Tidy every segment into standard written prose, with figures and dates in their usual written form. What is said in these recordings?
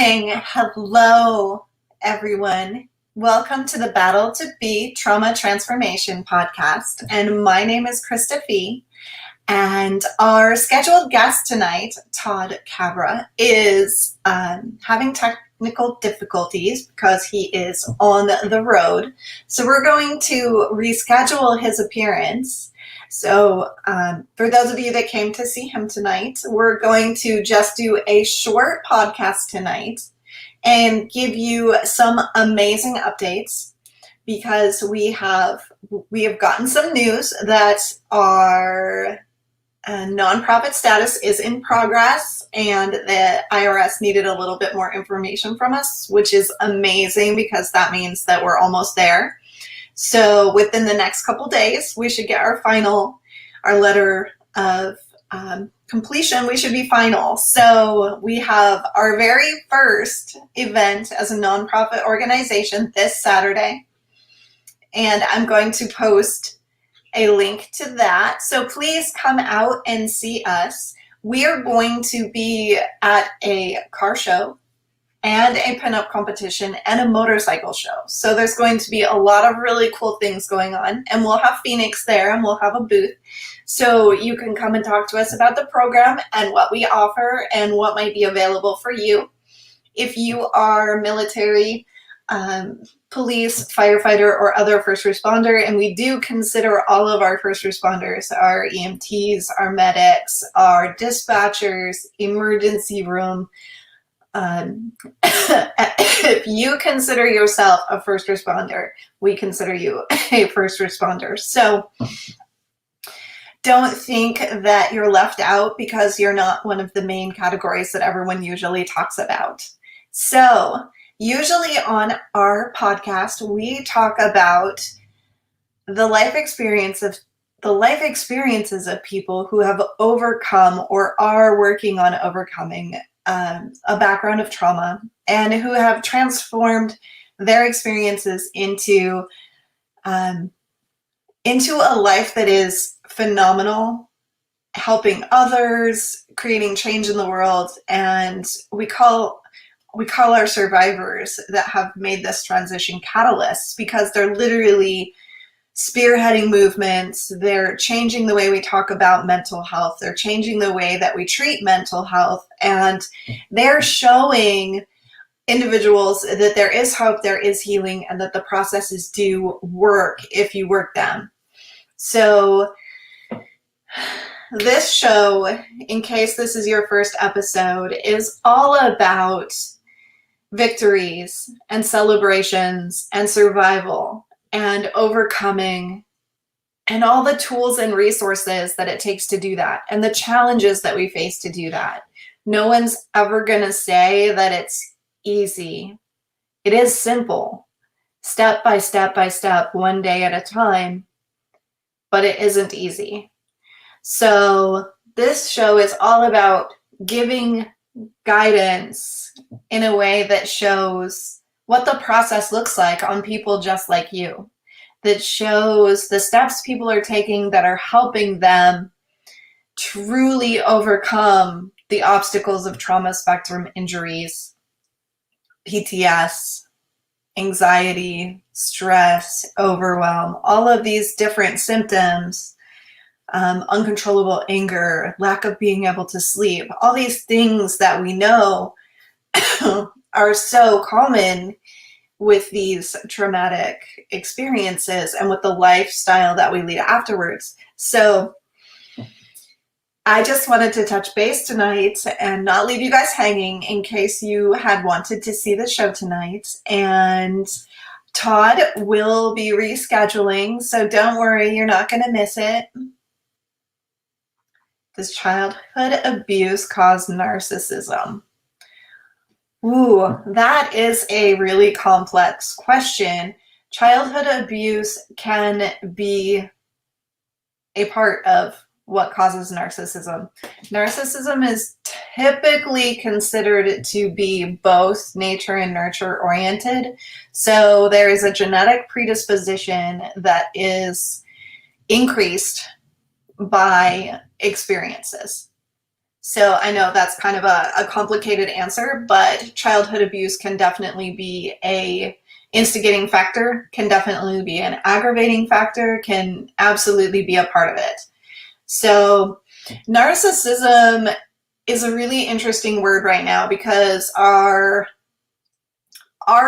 morning. Hello, everyone. Welcome to the Battle2BE Trauma Transformation Podcast. And my name is Krista Fee. And our scheduled guest tonight, Todd Cabra, is having technical difficulties because he is on the road. So we're going to reschedule his appearance. So for those of you that came to see him tonight, we're going to just do a short podcast tonight and give you some amazing updates because we have gotten some news that our nonprofit status is in progress and the IRS needed a little bit more information from us, which is amazing because that means that we're almost there. So within the next couple days, we should get our letter of completion. We should be final. So we have our very first event as a nonprofit organization this Saturday. And I'm going to post a link to that. So please come out and see us. We are going to be at a car show and a pinup competition and a motorcycle show. So there's going to be a lot of really cool things going on, and we'll have Phoenix there and we'll have a booth. So you can come and talk to us about the program and what we offer and what might be available for you. If you are military, police, firefighter, or other first responder, and we do consider all of our first responders, our EMTs, our medics, our dispatchers, emergency room, if you consider yourself a first responder, we consider you a first responder. So don't think that you're left out because you're not one of the main categories that everyone usually talks about. So usually on our podcast, we talk about the life experiences of people who have overcome or are working on overcoming a background of trauma and who have transformed their experiences into a life that is phenomenal, helping others, creating change in the world. And we call our survivors that have made this transition catalysts because they're literally spearheading movements. They're changing the way we talk about mental health. They're changing the way that we treat mental health. And they're showing individuals that there is hope, there is healing, and that the processes do work if you work them. So this show, in case this is your first episode, is all about victories and celebrations and survival and overcoming and all the tools and resources that it takes to do that and the challenges that we face to do that. No one's ever going to say that it's easy. It is simple, step by step by step, one day at a time, but it isn't easy. So this show is all about giving guidance in a way that shows what the process looks like on people just like you, that shows the steps people are taking that are helping them truly overcome the obstacles of trauma spectrum injuries, PTS, anxiety, stress, overwhelm, all of these different symptoms, uncontrollable anger, lack of being able to sleep, all these things that we know are so common with these traumatic experiences and with the lifestyle that we lead afterwards. So I just wanted to touch base tonight and not leave you guys hanging in case you had wanted to see the show tonight. And Todd will be rescheduling, so don't worry, you're not going to miss it. Does childhood abuse cause narcissism? Ooh, that is a really complex question. Childhood abuse can be a part of what causes narcissism. Narcissism is typically considered to be both nature and nurture oriented. So there is a genetic predisposition that is increased by experiences. So I know that's kind of a complicated answer, but childhood abuse can definitely be a instigating factor, can definitely be an aggravating factor, can absolutely be a part of it. So narcissism is a really interesting word right now because our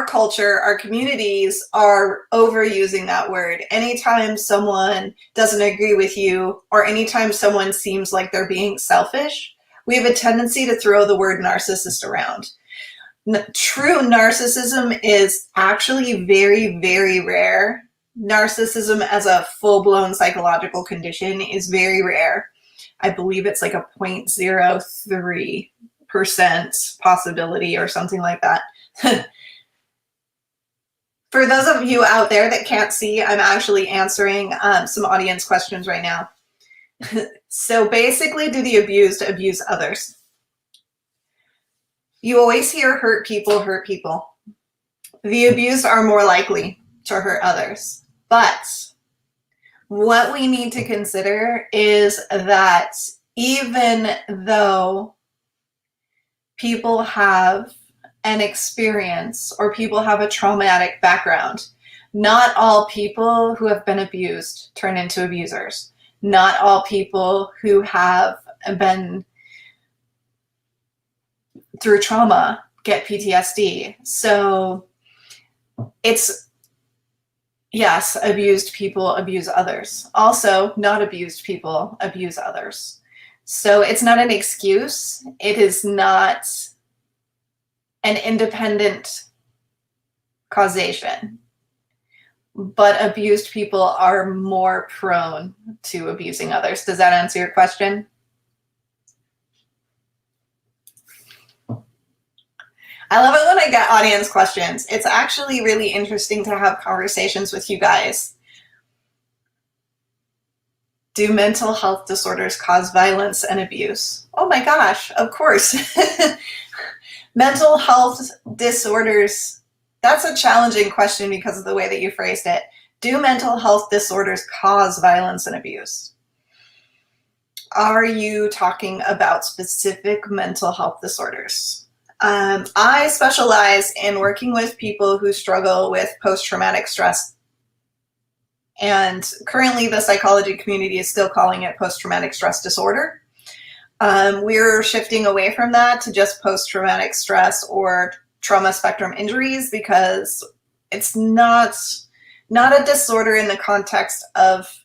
culture, our communities are overusing that word. Anytime someone doesn't agree with you or anytime someone seems like they're being selfish, we have a tendency to throw the word narcissist around. True narcissism is actually very, very rare. Narcissism as a full-blown psychological condition is very rare. I believe it's like a 0.03% possibility or something like that. For those of you out there that can't see, I'm actually answering some audience questions right now. So basically, do the abused abuse others? You always hear hurt people hurt people. The abused are more likely to hurt others. But what we need to consider is that even though people have an experience or people have a traumatic background, not all people who have been abused turn into abusers. Not all people who have been through trauma get PTSD. So it's, yes, abused people abuse others. Also, not abused people abuse others. So it's not an excuse. It is not an independent causation. But abused people are more prone to abusing others. Does that answer your question? I love it when I get audience questions. It's actually really interesting to have conversations with you guys. Do mental health disorders cause violence and abuse? Oh my gosh, of course. Mental health disorders, that's a challenging question because of the way that you phrased it. Do mental health disorders cause violence and abuse? Are you talking about specific mental health disorders? I specialize in working with people who struggle with post-traumatic stress. And currently the psychology community is still calling it post-traumatic stress disorder. We're shifting away from that to just post-traumatic stress or trauma spectrum injuries because it's not a disorder in the context of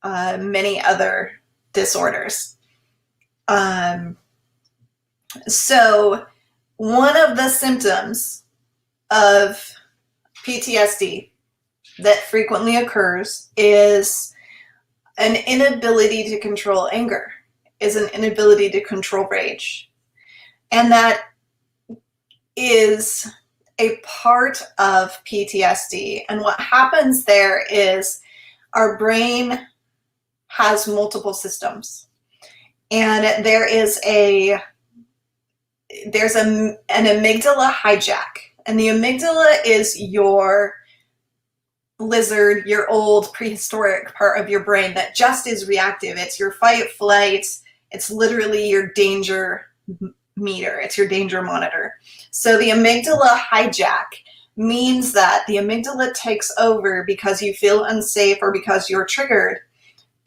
many other disorders. So one of the symptoms of PTSD that frequently occurs is an inability to control anger, is an inability to control rage. And that is a part of PTSD. And what happens there is our brain has multiple systems. And there's an amygdala hijack. And the amygdala is your lizard, your old prehistoric part of your brain that just is reactive. It's your fight, flight. It's literally your danger meter. It's your danger monitor. So the amygdala hijack means that the amygdala takes over because you feel unsafe or because you're triggered.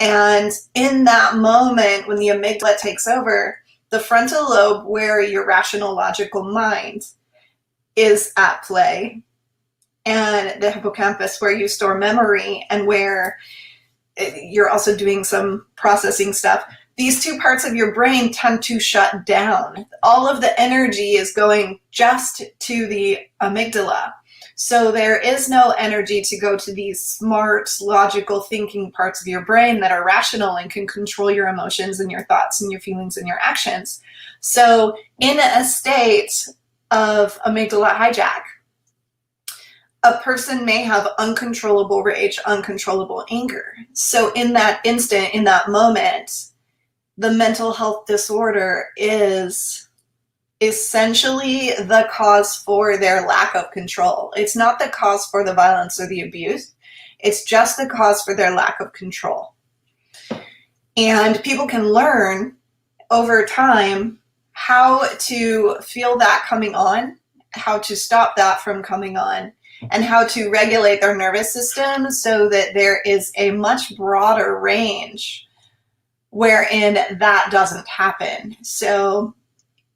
And in that moment, when the amygdala takes over, the frontal lobe, where your rational, logical mind is at play, and the hippocampus, where you store memory and where you're also doing some processing stuff, these two parts of your brain tend to shut down. All of the energy is going just to the amygdala. So there is no energy to go to these smart, logical thinking parts of your brain that are rational and can control your emotions and your thoughts and your feelings and your actions. So in a state of amygdala hijack, a person may have uncontrollable rage, uncontrollable anger. So in that instant, in that moment, the mental health disorder is essentially the cause for their lack of control. It's not the cause for the violence or the abuse. It's just the cause for their lack of control. And people can learn over time, how to feel that coming on, how to stop that from coming on, and how to regulate their nervous system so that there is a much broader range wherein that doesn't happen. So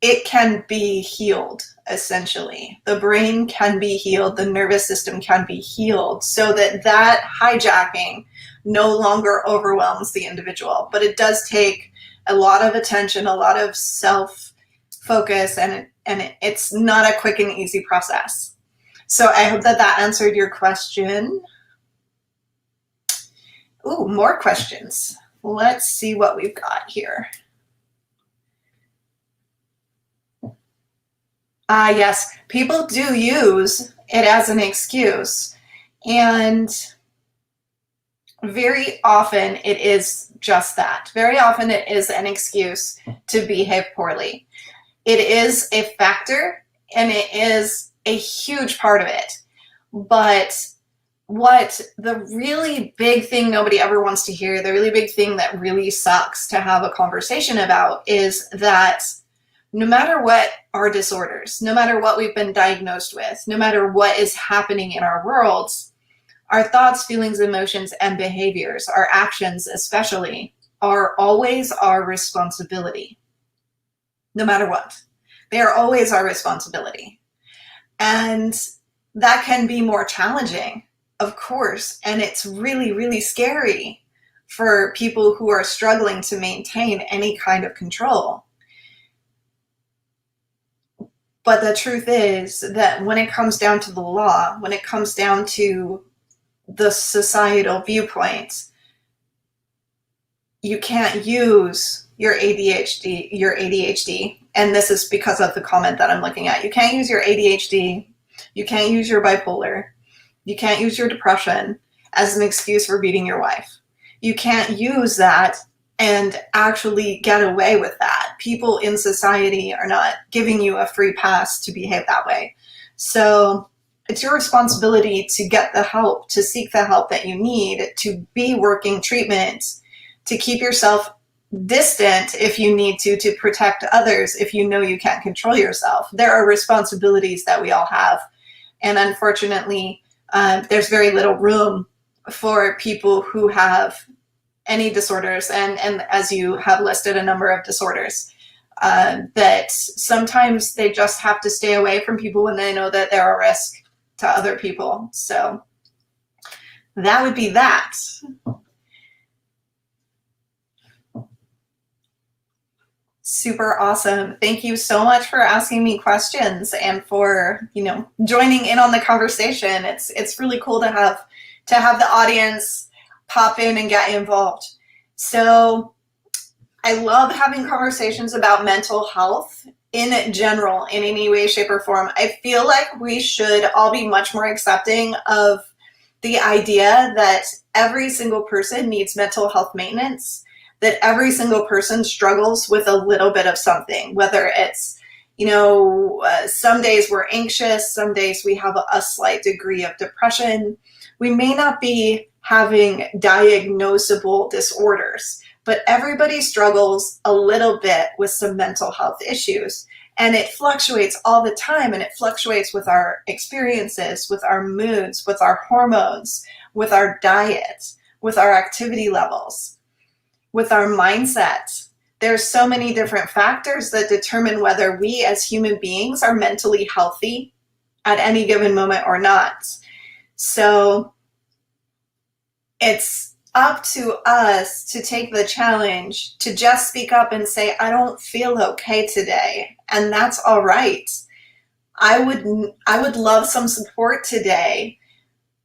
it can be healed, essentially. The brain can be healed, the nervous system can be healed so that that hijacking no longer overwhelms the individual. But it does take a lot of attention, a lot of self-focus, and it's not a quick and easy process. So I hope that that answered your question. Ooh, more questions. Let's see what we've got here. Yes, people do use it as an excuse, and very often it is just that. Very often it is an excuse to behave poorly. It is a factor, and it is a huge part of it. But what the really big thing nobody ever wants to hear, the really big thing that really sucks to have a conversation about, is that no matter what our disorders, no matter what we've been diagnosed with, no matter what is happening in our worlds, our thoughts, feelings, emotions, and behaviors, our actions especially, are always our responsibility. No matter what. They are always our responsibility. And that can be more challenging, of course, and it's really, really scary for people who are struggling to maintain any kind of control. But the truth is that when it comes down to the law, when it comes down to the societal viewpoints, you can't use your ADHD, and this is because of the comment that I'm looking at. You can't use your ADHD, you can't use your bipolar, you can't use your depression as an excuse for beating your wife. You can't use that and actually get away with that. People in society are not giving you a free pass to behave that way. So it's your responsibility to get the help, to seek the help that you need, to be working treatment, to keep yourself distant if you need to protect others if you know you can't control yourself. There are responsibilities that we all have. And unfortunately, there's very little room for people who have any disorders, and as you have listed a number of disorders, that sometimes they just have to stay away from people when they know that they're a risk to other people. So that would be that. Super awesome. Thank you so much for asking me questions and for, joining in on the conversation. It's really cool to have the audience pop in and get involved. So I love having conversations about mental health in general, in any way, shape, or form. I feel like we should all be much more accepting of the idea that every single person needs mental health maintenance, that every single person struggles with a little bit of something, whether it's, some days we're anxious, some days we have a slight degree of depression. We may not be having diagnosable disorders, but everybody struggles a little bit with some mental health issues. And it fluctuates all the time, and it fluctuates with our experiences, with our moods, with our hormones, with our diet, with our activity levels, with our mindset. There's so many different factors that determine whether we as human beings are mentally healthy at any given moment or not. So it's up to us to take the challenge to just speak up and say, I don't feel okay today. And that's all right. I would love some support today.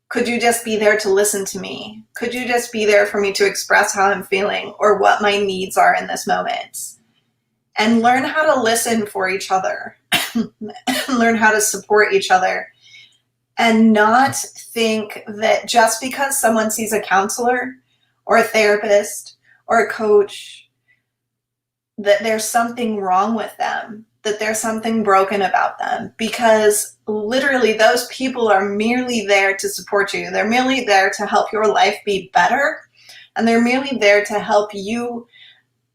Could you just be there to listen to me? Could you just be there for me to express how I'm feeling or what my needs are in this moment? And learn how to listen for each other. Learn how to support each other. And not think that just because someone sees a counselor or a therapist or a coach, that there's something wrong with them, that there's something broken about them, because literally those people are merely there to support you. They're merely there to help your life be better, and they're merely there to help you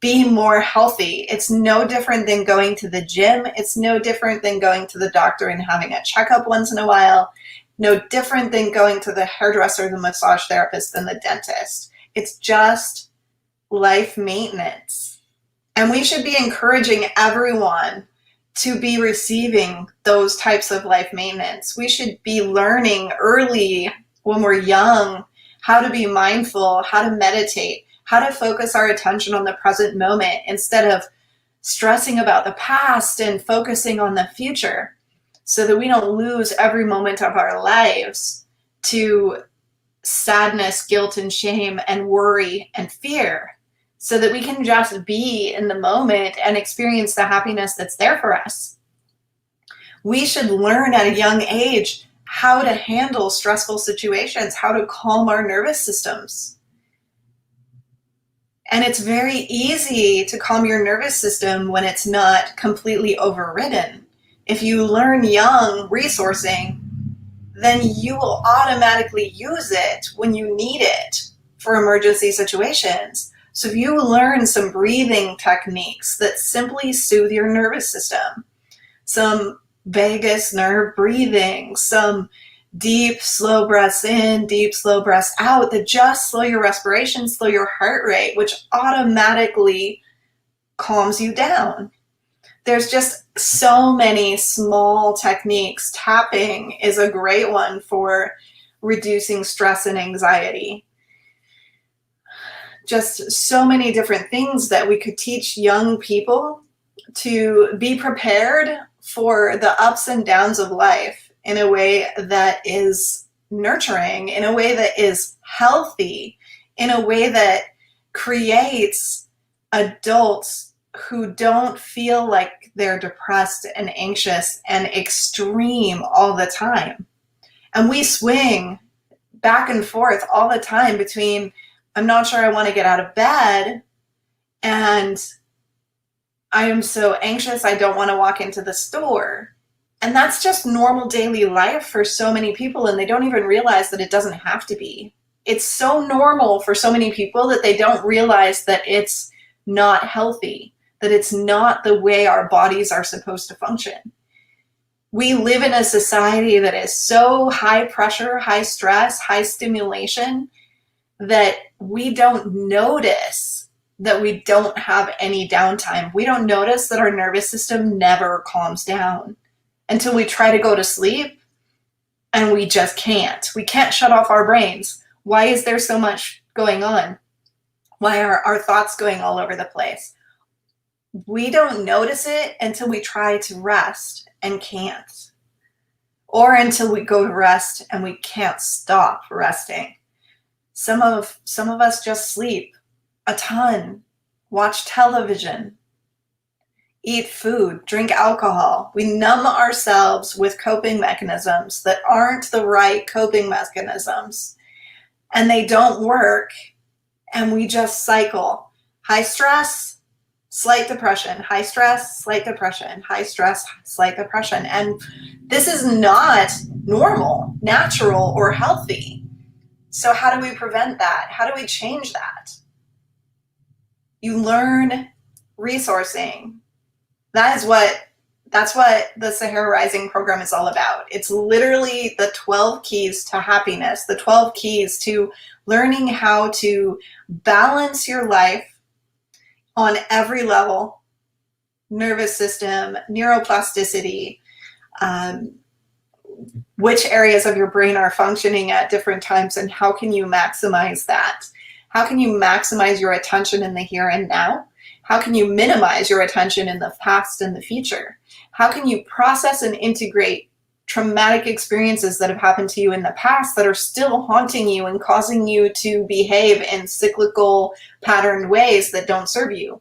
be more healthy. It's no different than going to the gym. It's no different than going to the doctor and having a checkup once in a while. No different than going to the hairdresser, the massage therapist, and the dentist. It's just life maintenance. And we should be encouraging everyone to be receiving those types of life maintenance. We should be learning early when we're young how to be mindful, how to meditate, how to focus our attention on the present moment instead of stressing about the past and focusing on the future, so that we don't lose every moment of our lives to sadness, guilt, and shame, and worry and fear, so that we can just be in the moment and experience the happiness that's there for us. We should learn at a young age how to handle stressful situations, how to calm our nervous systems. And it's very easy to calm your nervous system when it's not completely overridden. If you learn young resourcing, then you will automatically use it when you need it for emergency situations. So if you learn some breathing techniques that simply soothe your nervous system, some vagus nerve breathing, some deep, slow breaths in, deep, slow breaths out that just slow your respiration, slow your heart rate, which automatically calms you down. There's just so many small techniques. Tapping is a great one for reducing stress and anxiety. Just so many different things that we could teach young people to be prepared for the ups and downs of life in a way that is nurturing, in a way that is healthy, in a way that creates adults who don't feel like they're depressed and anxious and extreme all the time. And we swing back and forth all the time between, I'm not sure I want to get out of bed, and I am so anxious I don't want to walk into the store. And that's just normal daily life for so many people, and they don't even realize that it doesn't have to be. It's so normal for so many people that they don't realize that it's not healthy, that it's not the way our bodies are supposed to function. We live in a society that is so high pressure, high stress, high stimulation that we don't notice that we don't have any downtime. We don't notice that our nervous system never calms down until we try to go to sleep, and we just can't. We can't shut off our brains. Why is there so much going on? Why are our thoughts going all over the place? We don't notice it until we try to rest and can't. Or until we go to rest and we can't stop resting. Some of us just sleep a ton, watch television, eat food, drink alcohol. We numb ourselves with coping mechanisms that aren't the right coping mechanisms, and they don't work, and we just cycle. High stress, slight depression, high stress, slight depression, high stress, slight depression. And this is not normal, natural, or healthy. So how do we prevent that? How do we change that? You learn resourcing. That's what the Sahara Rising program is all about. It's literally the 12 keys to happiness, the 12 keys to learning how to balance your life on every level: nervous system, neuroplasticity, which areas of your brain are functioning at different times, and how can you maximize that? How can you maximize your attention in the here and now? How can you minimize your attention in the past and the future? How can you process and integrate traumatic experiences that have happened to you in the past that are still haunting you and causing you to behave in cyclical, patterned ways that don't serve you?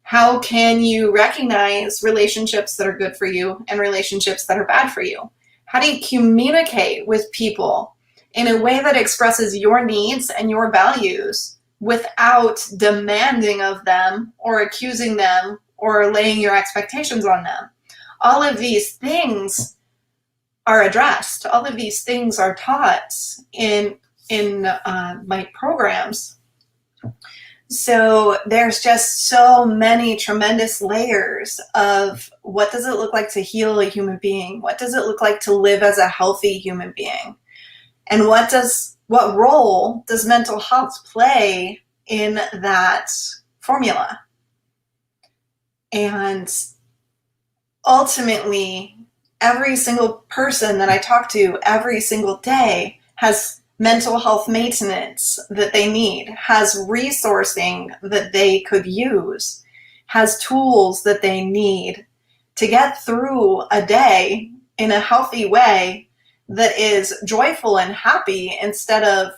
How can you recognize relationships that are good for you and relationships that are bad for you? How do you communicate with people in a way that expresses your needs and your values without demanding of them or accusing them or laying your expectations on them? All of these things are addressed. All of these things are taught in my programs. So there's just so many tremendous layers of what does it look like to heal a human being? What does it look like to live as a healthy human being? And what role does mental health play in that formula? And ultimately, every single person that I talk to every single day has mental health maintenance that they need, has resourcing that they could use, has tools that they need to get through a day in a healthy way that is joyful and happy instead of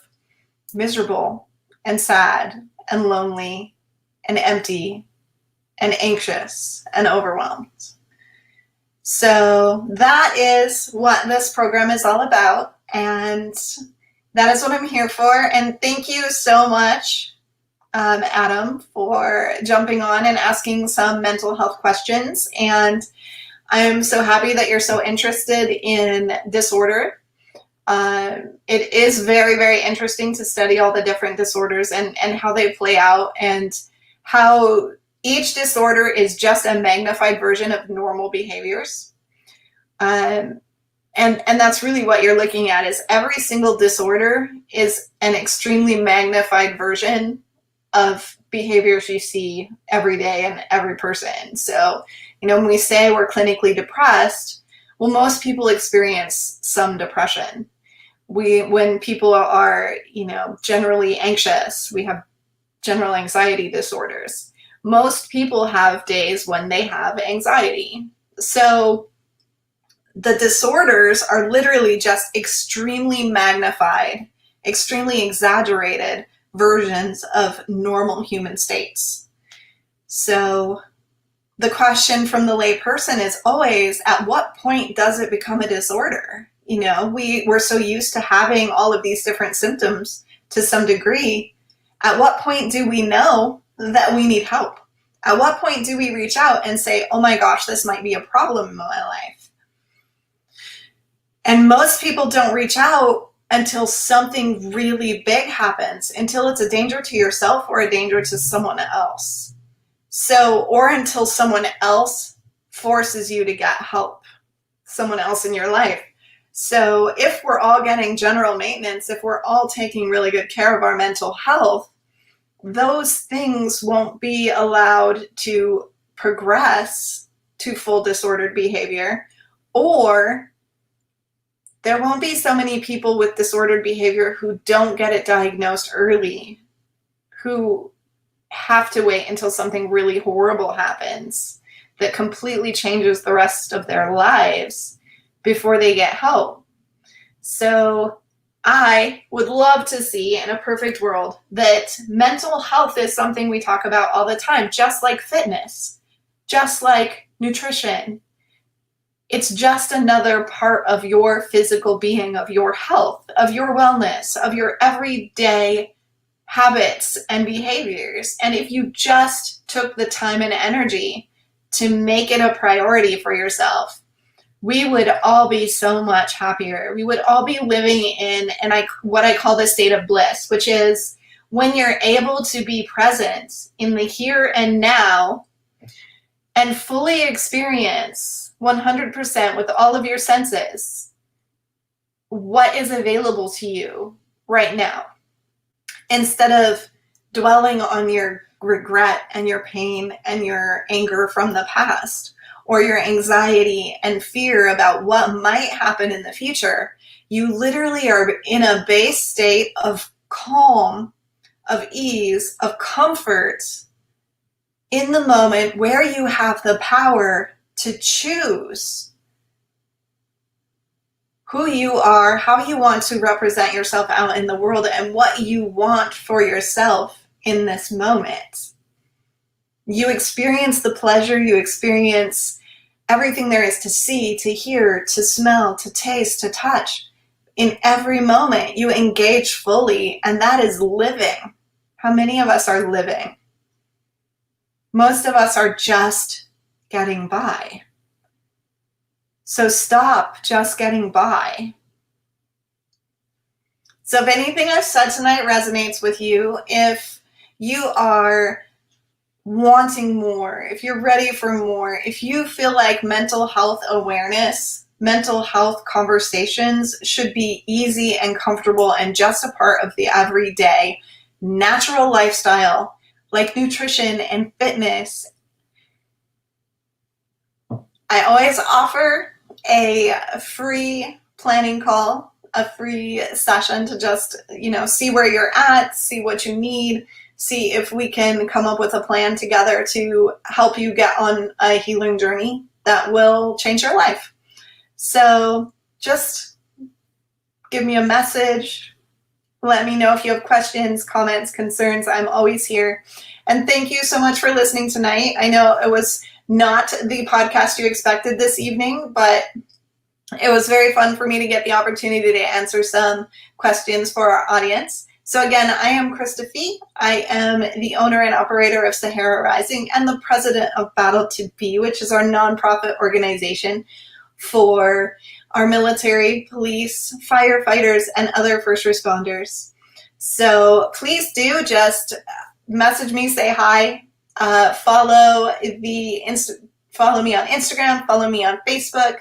miserable and sad and lonely and empty and anxious and overwhelmed. So that is what this program is all about, and that is what I'm here for. And thank you so much, Adam, for jumping on and asking some mental health questions. And I'm so happy that you're so interested in disorder. It is very, very interesting to study all the different disorders and how they play out, and how each disorder is just a magnified version of normal behaviors. And that's really what you're looking at, is every single disorder is an extremely magnified version of behaviors you see every day in every person. So, when we say we're clinically depressed, well, most people experience some depression. When people are, generally anxious, we have general anxiety disorders. Most people have days when they have anxiety. So the disorders are literally just extremely magnified, extremely exaggerated versions of normal human states. So the question from the lay person is always, at what point does it become a disorder? We're so used to having all of these different symptoms to some degree. At what point do we know that we need help? At what point do we reach out and say, oh my gosh, this might be a problem in my life? And most people don't reach out until something really big happens, until it's a danger to yourself or a danger to someone else. Or until someone else forces you to get help, someone else in your life. So if we're all getting general maintenance, if we're all taking really good care of our mental health, those things won't be allowed to progress to full disordered behavior, or there won't be so many people with disordered behavior who don't get it diagnosed early, who have to wait until something really horrible happens that completely changes the rest of their lives before they get help. So I would love to see, in a perfect world, that mental health is something we talk about all the time, just like fitness, just like nutrition. It's just another part of your physical being, of your health, of your wellness, of your everyday habits and behaviors. And if you just took the time and energy to make it a priority for yourself, we would all be so much happier. We would all be living in what I call the state of bliss, which is when you're able to be present in the here and now and fully experience 100% with all of your senses what is available to you right now, instead of dwelling on your regret and your pain and your anger from the past, or your anxiety and fear about what might happen in the future. You literally are in a base state of calm, of ease, of comfort in the moment, where you have the power to choose who you are, how you want to represent yourself out in the world, and what you want for yourself in this moment. You experience the pleasure, you experience everything there is to see, to hear, to smell, to taste, to touch. In every moment, you engage fully, and that is living. How many of us are living? Most of us are just getting by. So stop just getting by. So if anything I've said tonight resonates with you, if you are wanting more, if you're ready for more, if you feel like mental health awareness, mental health conversations should be easy and comfortable and just a part of the everyday natural lifestyle, like nutrition and fitness, I always offer a free planning call, a free session to just, see where you're at, see what you need, see if we can come up with a plan together to help you get on a healing journey that will change your life. So just give me a message. Let me know if you have questions, comments, concerns. I'm always here. And thank you so much for listening tonight. I know it was not the podcast you expected this evening, but it was very fun for me to get the opportunity to answer some questions for our audience. So again, I am Krista Fee. I am the owner and operator of Sahara Rising and the president of Battle2BE, which is our nonprofit organization for our military, police, firefighters, and other first responders. So please do just message me, say hi, follow me on Instagram, follow me on Facebook,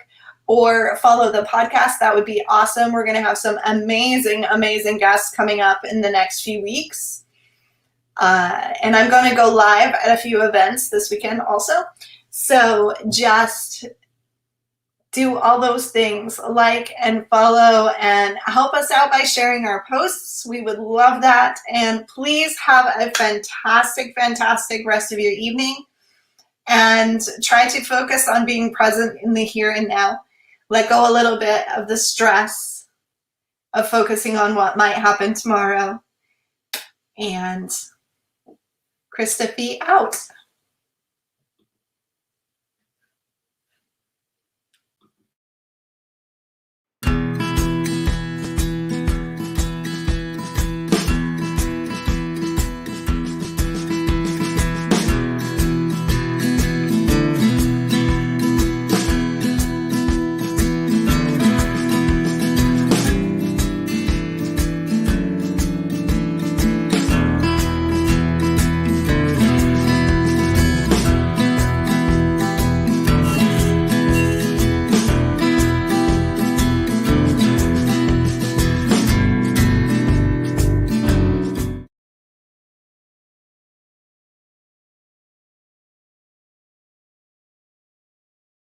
or follow the podcast. That would be awesome. We're going to have some amazing, amazing guests coming up in the next few weeks. And I'm going to go live at a few events this weekend also. So just do all those things, like and follow, and help us out by sharing our posts. We would love that. And please have a fantastic, fantastic rest of your evening. And try to focus on being present in the here and now. Let go a little bit of the stress of focusing on what might happen tomorrow. And Krista Fee out.